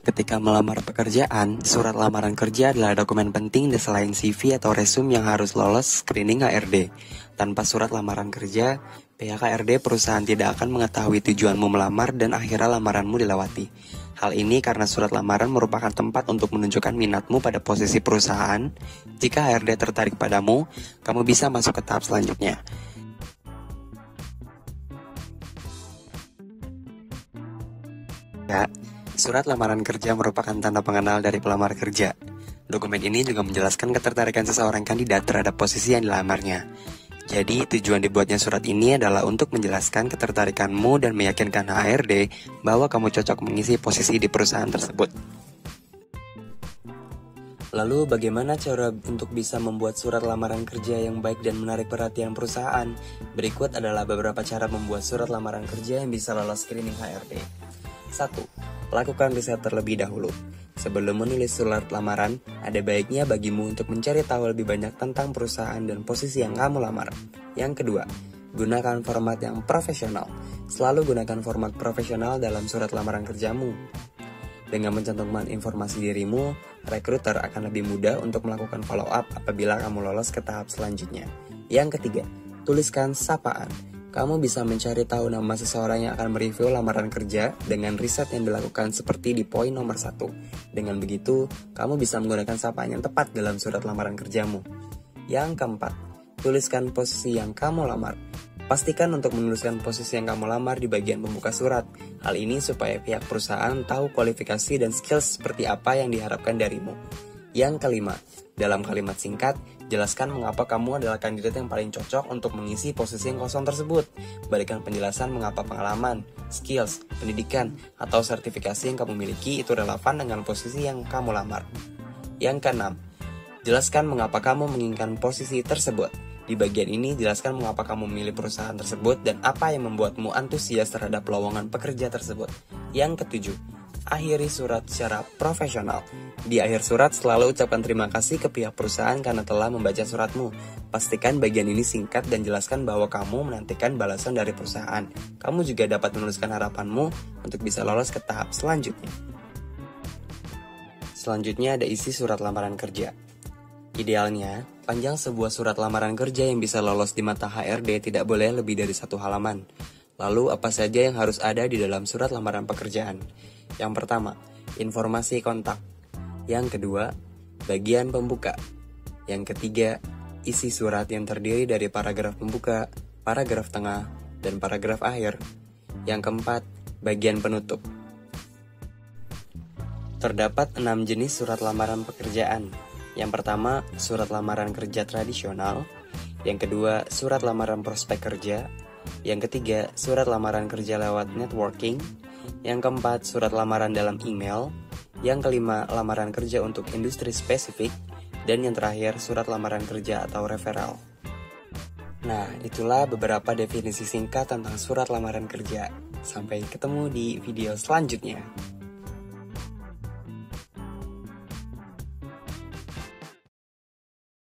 Ketika melamar pekerjaan, surat lamaran kerja adalah dokumen penting selain CV atau resume yang harus lolos screening HRD. Tanpa surat lamaran kerja, pihak HRD perusahaan tidak akan mengetahui tujuanmu melamar dan akhirnya lamaranmu dilewati. Hal ini karena surat lamaran merupakan tempat untuk menunjukkan minatmu pada posisi perusahaan. Jika HRD tertarik padamu, kamu bisa masuk ke tahap selanjutnya. Ya, surat lamaran kerja merupakan tanda pengenal dari pelamar kerja. Dokumen ini juga menjelaskan ketertarikan seseorang kandidat terhadap posisi yang dilamarnya. Jadi, tujuan dibuatnya surat ini adalah untuk menjelaskan ketertarikanmu dan meyakinkan HRD bahwa kamu cocok mengisi posisi di perusahaan tersebut. Lalu, bagaimana cara untuk bisa membuat surat lamaran kerja yang baik dan menarik perhatian perusahaan? Berikut adalah beberapa cara membuat surat lamaran kerja yang bisa lolos screening HRD. 1. Lakukan riset terlebih dahulu. Sebelum menulis surat lamaran, ada baiknya bagimu untuk mencari tahu lebih banyak tentang perusahaan dan posisi yang kamu lamar. Yang kedua, gunakan format yang profesional. Selalu gunakan format profesional dalam surat lamaran kerjamu. Dengan mencantumkan informasi dirimu, rekruter akan lebih mudah untuk melakukan follow up apabila kamu lolos ke tahap selanjutnya. Yang ketiga, tuliskan sapaan. Kamu bisa mencari tahu nama seseorang yang akan mereview lamaran kerja dengan riset yang dilakukan seperti di poin nomor 1. Dengan begitu, kamu bisa menggunakan sapaan yang tepat dalam surat lamaran kerjamu. Yang keempat, tuliskan posisi yang kamu lamar. Pastikan untuk menuliskan posisi yang kamu lamar di bagian pembuka surat. Hal ini supaya pihak perusahaan tahu kualifikasi dan skills seperti apa yang diharapkan darimu. Yang kelima, dalam kalimat singkat, jelaskan mengapa kamu adalah kandidat yang paling cocok untuk mengisi posisi yang kosong tersebut. Berikan penjelasan mengapa pengalaman, skills, pendidikan, atau sertifikasi yang kamu miliki itu relevan dengan posisi yang kamu lamar. Yang keenam, jelaskan mengapa kamu menginginkan posisi tersebut. Di bagian ini, jelaskan mengapa kamu memilih perusahaan tersebut dan apa yang membuatmu antusias terhadap lowongan pekerja tersebut. Yang ketujuh, akhiri surat secara profesional. Di akhir surat selalu ucapkan terima kasih ke pihak perusahaan karena telah membaca suratmu. Pastikan bagian ini singkat dan jelaskan bahwa kamu menantikan balasan dari perusahaan. Kamu juga dapat menuliskan harapanmu untuk bisa lolos ke tahap selanjutnya. Selanjutnya ada isi surat lamaran kerja. Idealnya, panjang sebuah surat lamaran kerja yang bisa lolos di mata HRD tidak boleh lebih dari 1 halaman. Lalu apa saja yang harus ada di dalam surat lamaran pekerjaan? Yang pertama, informasi kontak. Yang kedua, bagian pembuka. Yang ketiga, isi surat yang terdiri dari paragraf pembuka, paragraf tengah, dan paragraf akhir. Yang keempat, bagian penutup. Terdapat 6 jenis surat lamaran pekerjaan. Yang pertama, surat lamaran kerja tradisional. Yang kedua, surat lamaran prospek kerja. Yang ketiga, surat lamaran kerja lewat networking. Yang keempat, surat lamaran dalam email. Yang kelima, lamaran kerja untuk industri spesifik. Dan yang terakhir, surat lamaran kerja atau referral. Nah, itulah beberapa definisi singkat tentang surat lamaran kerja. Sampai ketemu di video selanjutnya.